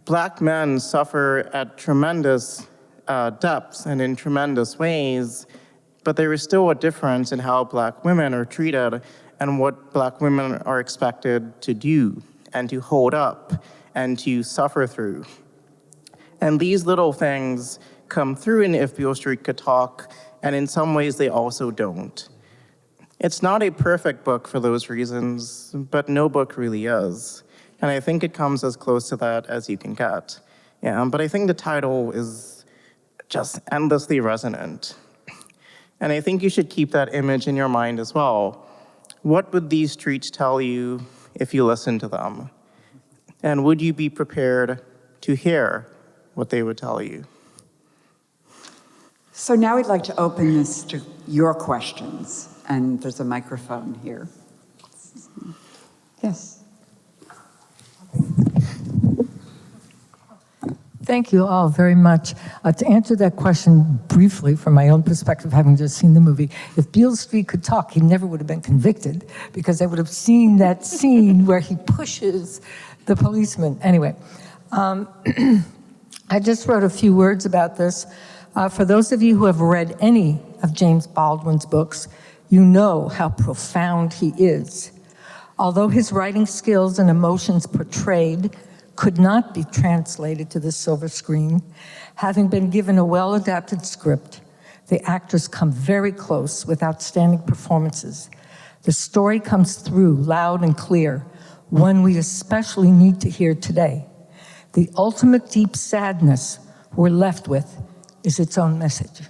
black men suffer at tremendous depths and in tremendous ways, but there is still a difference in how black women are treated and what black women are expected to do and to hold up and to suffer through. And these little things come through in If Beale Street Could Talk, and in some ways they also don't. It's not a perfect book for those reasons, but no book really is. And I think it comes as close to that as you can get. Yeah, but I think the title is just endlessly resonant. And I think you should keep that image in your mind as well. What would these streets tell you if you listen to them? And would you be prepared to hear what they would tell you? So now we'd like to open this to your questions, and there's a microphone here. Yes. Thank you all very much. To answer that question briefly from my own perspective, having just seen the movie, if Beale Street could talk, he never would have been convicted because they would have seen that scene where he pushes the policeman. Anyway, I just wrote a few words about this. For those of you who have read any of James Baldwin's books, you know how profound he is. Although his writing skills and emotions portrayed could not be translated to the silver screen, having been given a well-adapted script, the actors come very close with outstanding performances. The story comes through loud and clear, one we especially need to hear today. The ultimate deep sadness we're left with is its own message.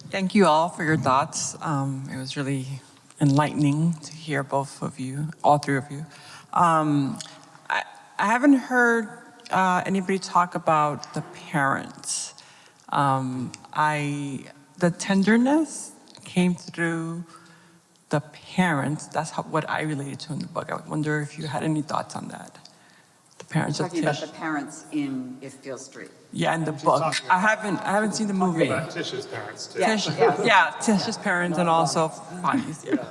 Thank you all for your thoughts. It was really enlightening to hear both of you, all three of you. I haven't heard anybody talk about the parents. The tenderness came through the parents. That's what I related to in the book. I wonder if you had any thoughts on that. The parents of Talking Tish. about the parents in If Beale Street. Yeah, in the book. I haven't seen the movie. About Tish's parents, too. Yeah. Tish, yeah, Tish's parents and also Bonnie's. Yeah.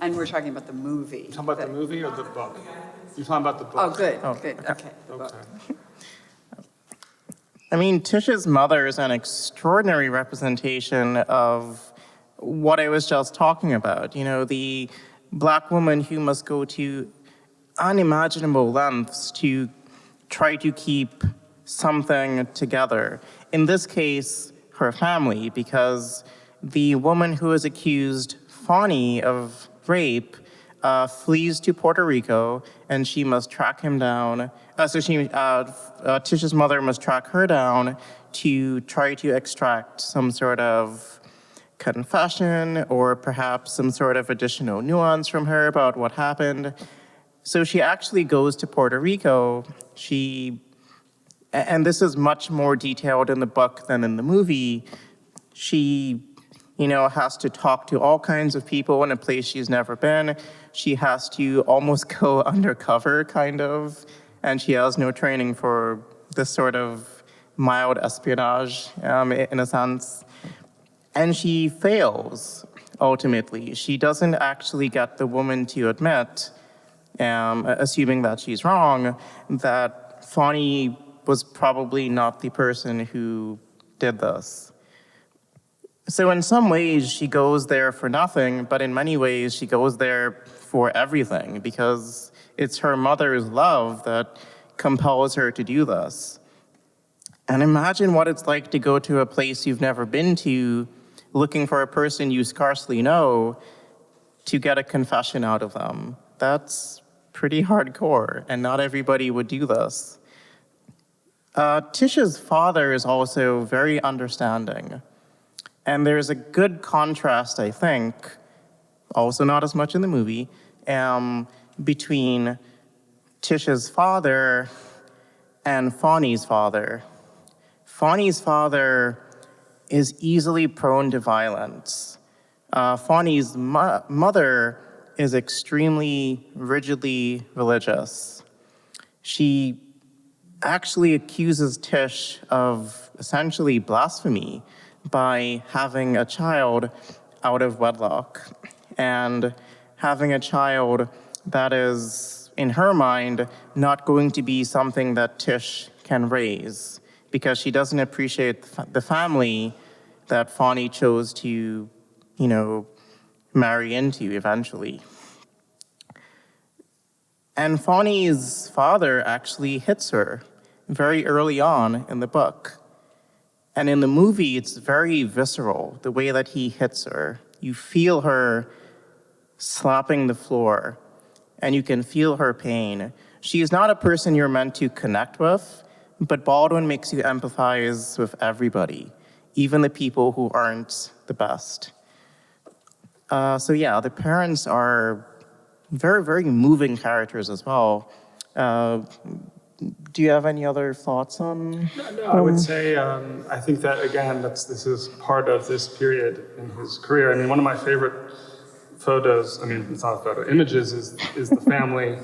And we're talking about the movie. Talking about the movie or the book? You're talking about the book. Oh, good, good, okay. the book. Okay. I mean, Tish's mother is an extraordinary representation of what I was just talking about. The black woman who must go to unimaginable lengths to try to keep something together. In this case, her family, because the woman who is accused Fani of rape flees to Puerto Rico, and she must track him down. Tish's mother must track her down to try to extract some sort of confession or perhaps some sort of additional nuance from her about what happened. So she actually goes to Puerto Rico. And this is much more detailed in the book than in the movie. She, has to talk to all kinds of people in a place she's never been. She has to almost go undercover, kind of, and she has no training for this sort of mild espionage, in a sense. And she fails, ultimately. She doesn't actually get the woman to admit, assuming that she's wrong, that Fani was probably not the person who did this. So in some ways, she goes there for nothing, but in many ways, she goes there for everything, because it's her mother's love that compels her to do this. And imagine what it's like to go to a place you've never been to, looking for a person you scarcely know, to get a confession out of them. That's pretty hardcore, and not everybody would do this. Tish's father is also very understanding. And there's a good contrast, I think, also not as much in the movie, between Tish's father and Fawny's father. Fawny's father is easily prone to violence. Fawny's mother is extremely rigidly religious. She actually accuses Tish of essentially blasphemy by having a child out of wedlock, and having a child that is, in her mind, not going to be something that Tish can raise, because she doesn't appreciate the family that Fawny chose to, marry into eventually. And Fawny's father actually hits her very early on in the book. And in the movie, it's very visceral, the way that he hits her. You feel her slapping the floor, and you can feel her pain. She is not a person you're meant to connect with, but Baldwin makes you empathize with everybody, even the people who aren't the best. So yeah, the parents are very, very moving characters as well. Do you have any other thoughts on? No, I would say I think that again, this is part of this period in his career. I mean, one of my favorite photos. I mean, it's not a photo. Images is the family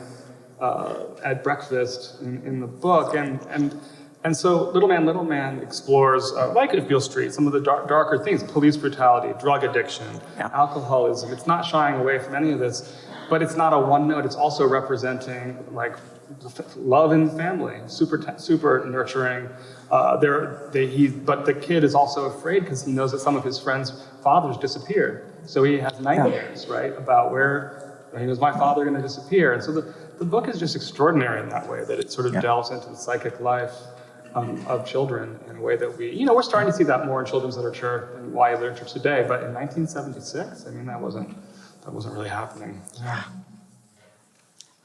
at breakfast in the book, and so Little Man explores, like at Beale Street, some of the darker things: police brutality, drug addiction, alcoholism. It's not shying away from any of this, but it's not a one note. It's also representing like love in family, super nurturing. But the kid is also afraid because he knows that some of his friends' fathers disappeared. So he has nightmares, right, about where he knows my father going to disappear. And so the book is just extraordinary in that way, that it sort of delves into the psychic life of children in a way that we're starting to see that more in children's literature and YA literature today. But in 1976, I mean, that wasn't really happening. Yeah.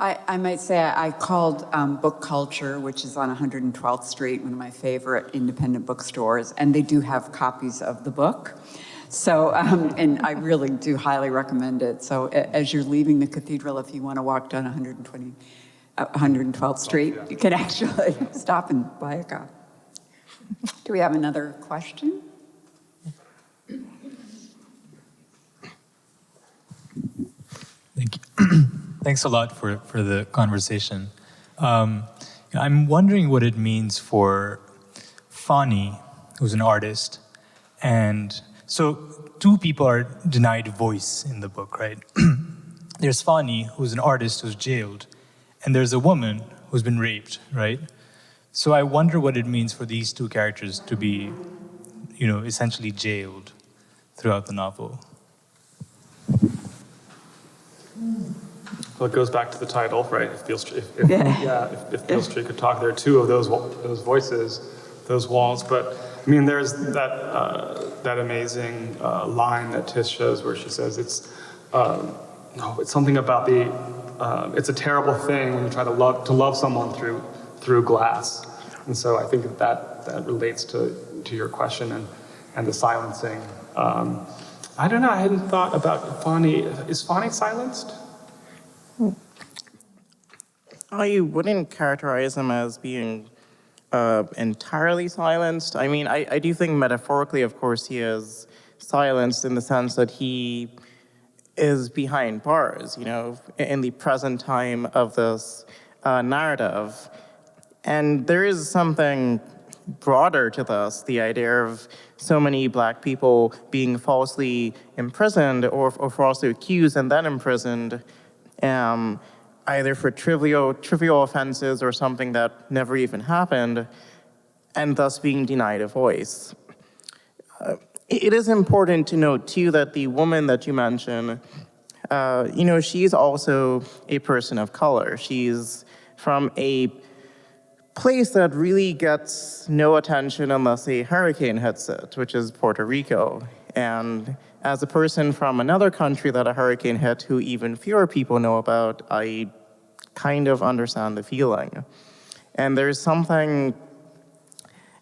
I might say I called Book Culture, which is on 112th Street, one of my favorite independent bookstores, and they do have copies of the book. So, and I really do highly recommend it. So as you're leaving the cathedral, if you want to walk down 112th Street, you can actually stop and buy a copy. Do we have another question? Thank you. Thanks a lot for the conversation. I'm wondering what it means for Fawny, who's an artist, and so two people are denied voice in the book, right? There's Fawny, who's an artist who's jailed, and there's a woman who's been raped, right? So I wonder what it means for these two characters to be, essentially jailed throughout the novel. Well, it goes back to the title, right? If Beale Street, if Beale Street could talk, there are two of those voices, those walls. But I mean, there's that amazing line that Tish shows where she says it's something about it's a terrible thing when you try to love someone through glass. And so I think that relates to your question and the silencing. I don't know. I hadn't thought about Fawny. Is Fawny silenced? I wouldn't characterize him as being entirely silenced. I mean, I do think metaphorically, of course, he is silenced in the sense that he is behind bars, in the present time of this narrative. And there is something broader to this, the idea of so many Black people being falsely imprisoned or falsely accused and then imprisoned, either for trivial offenses or something that never even happened, and thus being denied a voice. it is important to note, too, that the woman that you mentioned, she's also a person of color. She's from a place that really gets no attention unless a hurricane hits it, which is Puerto Rico. And as a person from another country that a hurricane hit, who even fewer people know about, I kind of understand the feeling. And there's something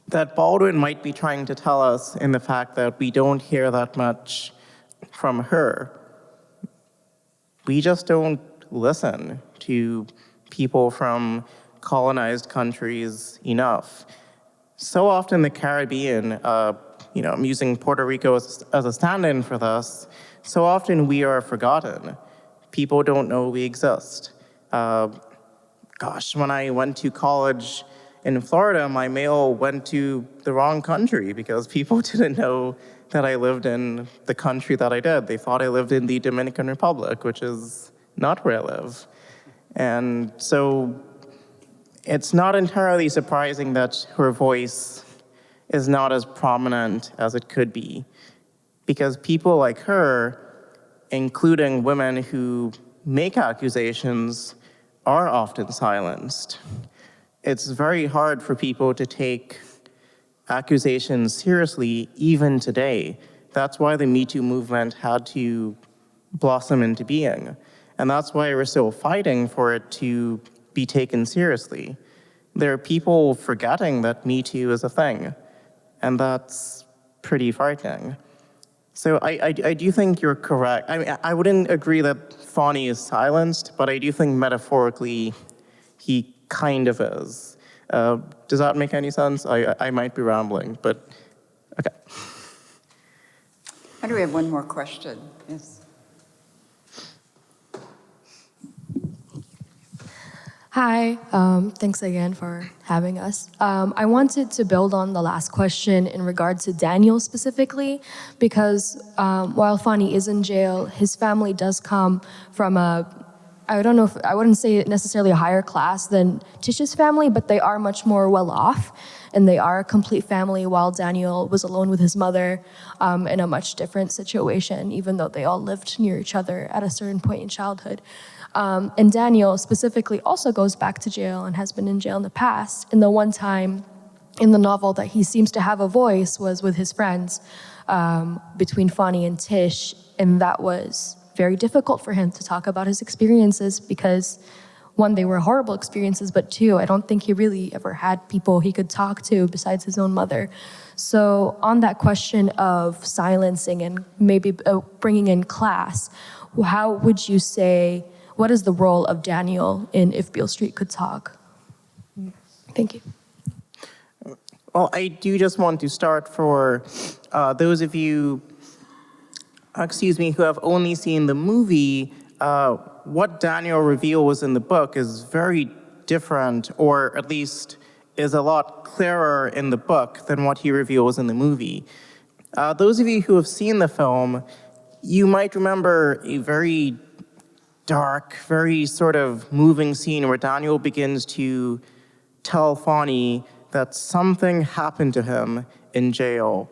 that Baldwin might be trying to tell us in the fact that we don't hear that much from her. We just don't listen to people from colonized countries enough. So often the Caribbean, I'm using Puerto Rico as a stand-in for this, so often we are forgotten. People don't know we exist. When I went to college in Florida, my mail went to the wrong country because people didn't know that I lived in the country that I did. They thought I lived in the Dominican Republic, which is not where I live. And so it's not entirely surprising that her voice is not as prominent as it could be, because people like her, including women who make accusations, are often silenced. It's very hard for people to take accusations seriously, even today. That's why the Me Too movement had to blossom into being. And that's why we're still fighting for it to be taken seriously. There are people forgetting that Me Too is a thing, and that's pretty frightening. So I do think you're correct. I mean, I wouldn't agree that Fani is silenced, but I do think metaphorically he kind of is. Does that make any sense? I might be rambling, but okay. Why do we have one more question? Yes. Hi, thanks again for having us. I wanted to build on the last question in regard to Daniel specifically, because while Fani is in jail, his family does come from I wouldn't say necessarily a higher class than Tish's family, but they are much more well off, and they are a complete family, while Daniel was alone with his mother in a much different situation, even though they all lived near each other at a certain point in childhood. And Daniel specifically also goes back to jail and has been in jail in the past. And the one time in the novel that he seems to have a voice was with his friends between Fani and Tish. And that was very difficult for him to talk about his experiences because, one, they were horrible experiences, but two, I don't think he really ever had people he could talk to besides his own mother. So on that question of silencing and maybe bringing in class, how would you say, what is the role of Daniel in If Beale Street Could Talk? Thank you. Well, I do just want to start for those of you, who have only seen the movie, what Daniel reveals in the book is very different, or at least is a lot clearer in the book than what he reveals in the movie. Those of you who have seen the film, you might remember a very dark, very sort of moving scene where Daniel begins to tell Fani that something happened to him in jail.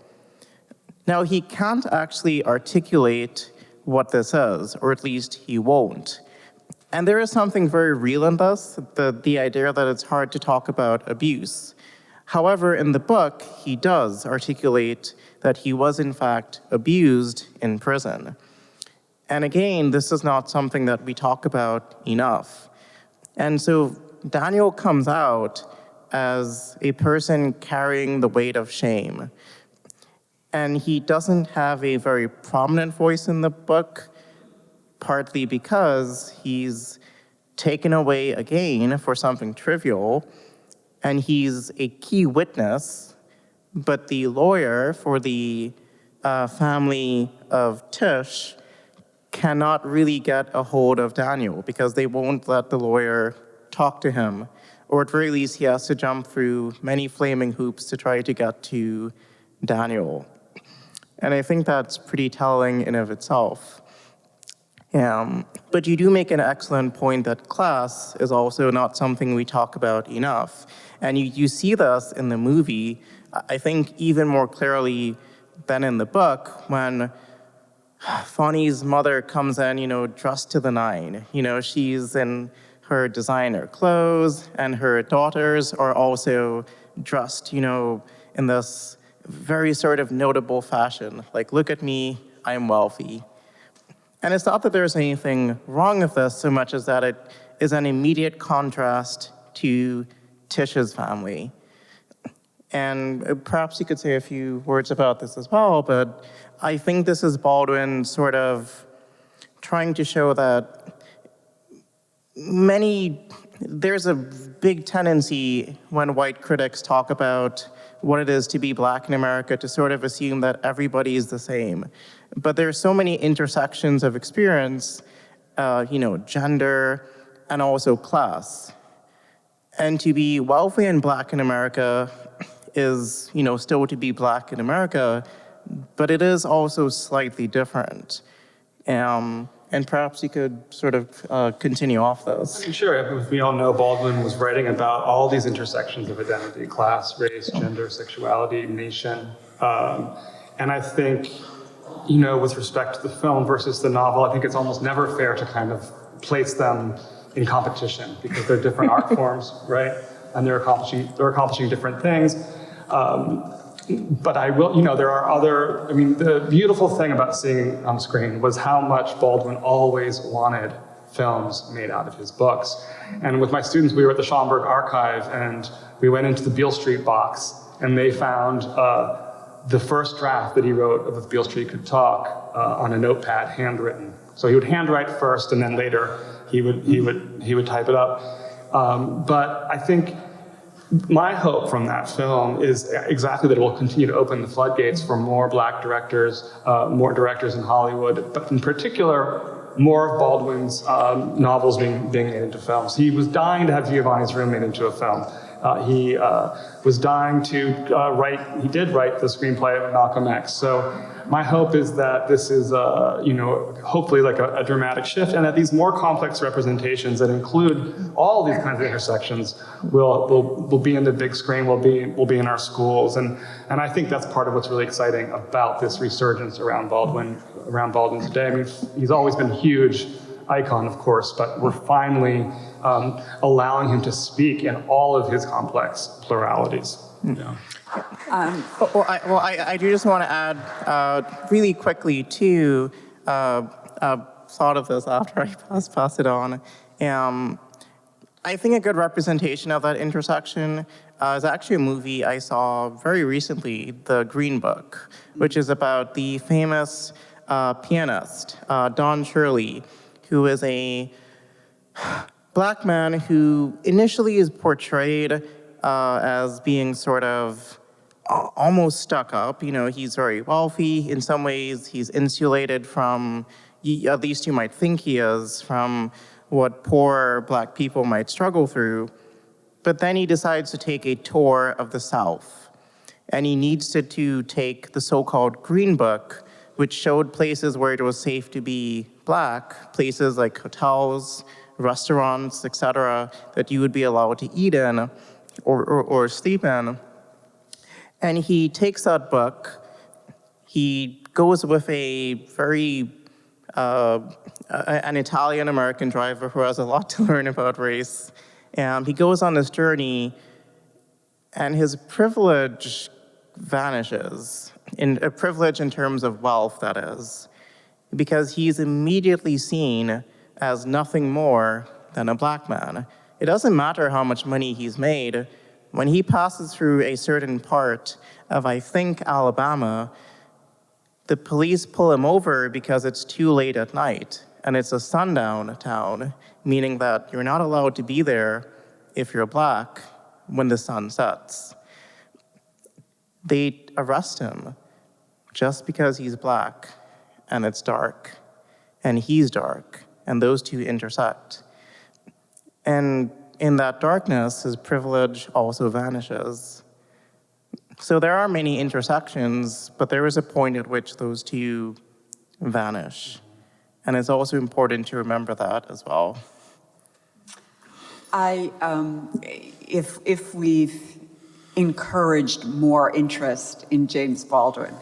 Now, he can't actually articulate what this is, or at least he won't. And there is something very real in this, the idea that it's hard to talk about abuse. However, in the book, he does articulate that he was in fact abused in prison. And again, this is not something that we talk about enough. And so Daniel comes out as a person carrying the weight of shame. And he doesn't have a very prominent voice in the book, partly because he's taken away again for something trivial, and he's a key witness, but the lawyer for the family of Tish cannot really get a hold of Daniel because they won't let the lawyer talk to him, or at very least he has to jump through many flaming hoops to try to get to Daniel. And I think that's pretty telling in of itself. But you do make an excellent point that class is also not something we talk about enough. And you see this in the movie, I think even more clearly then in the book, when Fonny's mother comes in, dressed to the nine. She's in her designer clothes, and her daughters are also dressed, in this very sort of notable fashion. Like, look at me, I'm wealthy. And it's not that there's anything wrong with this so much as that it is an immediate contrast to Tish's family. And perhaps you could say a few words about this as well, but I think this is Baldwin sort of trying to show that there's a big tendency when white critics talk about what it is to be Black in America to sort of assume that everybody is the same. But there's so many intersections of experience, gender, and also class. And to be wealthy and Black in America is, still to be Black in America, but it is also slightly different. And perhaps you could sort of continue off those. Sure, we all know Baldwin was writing about all these intersections of identity: class, race, gender, sexuality, nation. And I think, with respect to the film versus the novel, I think it's almost never fair to kind of place them in competition because they're different art forms, right? And they're accomplishing different things. But I will, there are other, the beautiful thing about seeing on screen was how much Baldwin always wanted films made out of his books. And with my students, we were at the Schomburg Archive, and we went into the Beale Street box, and they found the first draft that he wrote of If Beale Street Could Talk on a notepad, handwritten. So he would handwrite first, and then later he would type it up. But I think my hope from that film is exactly that it will continue to open the floodgates for more Black directors, more directors in Hollywood, but in particular, more of Baldwin's novels being made into films. He was dying to have Giovanni's Room made into a film. He was dying to he did write the screenplay of Malcolm X. So my hope is that this is, hopefully like a dramatic shift, and that these more complex representations that include all these kinds of intersections will be in the big screen, will be in our schools. And I think that's part of what's really exciting about this resurgence around Baldwin today. He's always been a huge icon, of course, but we're finally allowing him to speak in all of his complex pluralities. Yeah. I do just want to add really quickly too, thought of this after I pass it on. I think a good representation of that intersection is actually a movie I saw very recently, The Green Book, which is about the famous pianist, Don Shirley, who is a Black man who initially is portrayed as being sort of almost stuck up. He's very wealthy. In some ways, he's insulated from, at least you might think he is, from what poor Black people might struggle through. But then he decides to take a tour of the South. And he needs to take the so-called Green Book, which showed places where it was safe to be Black, places like hotels, restaurants, etc., that you would be allowed to eat in or sleep in. And he takes that book, he goes with a very, an Italian-American driver who has a lot to learn about race. He goes on this journey, and his privilege vanishes, a privilege in terms of wealth, that is, because he's immediately seen as nothing more than a Black man. It doesn't matter how much money he's made. When he passes through a certain part of, I think, Alabama, the police pull him over because it's too late at night, and it's a sundown town, meaning that you're not allowed to be there if you're Black when the sun sets. They arrest him just because he's Black, and it's dark, and he's dark, and those two intersect. And in that darkness, his privilege also vanishes. So there are many intersections, but there is a point at which those two vanish. And it's also important to remember that as well. If we've encouraged more interest in James Baldwin.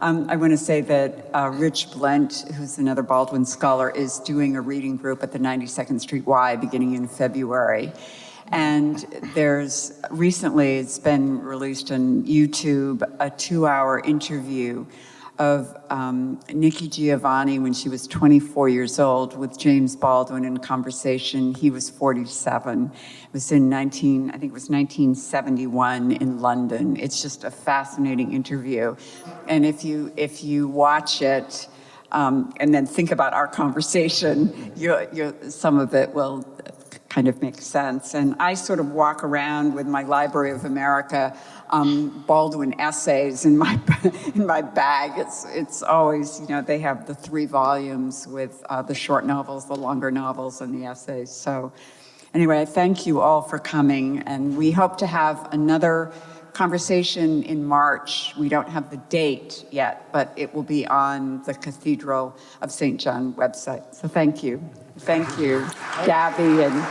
I want to say that Rich Blent, who's another Baldwin scholar, is doing a reading group at the 92nd Street Y beginning in February. And there's recently, it's been released on YouTube, a 2-hour interview of Nikki Giovanni when she was 24 years old with James Baldwin in conversation. He was 47. It was in 1971 in London. It's just a fascinating interview. And if you watch it and then think about our conversation, some of it will kind of make sense. And I sort of walk around with my Library of America Baldwin essays in my bag. It's always, they have the 3 volumes with the short novels, the longer novels, and the essays. So anyway, I thank you all for coming, and we hope to have another conversation in March. We don't have the date yet, but it will be on the Cathedral of St. John website. So thank you. Thank you, Gabby and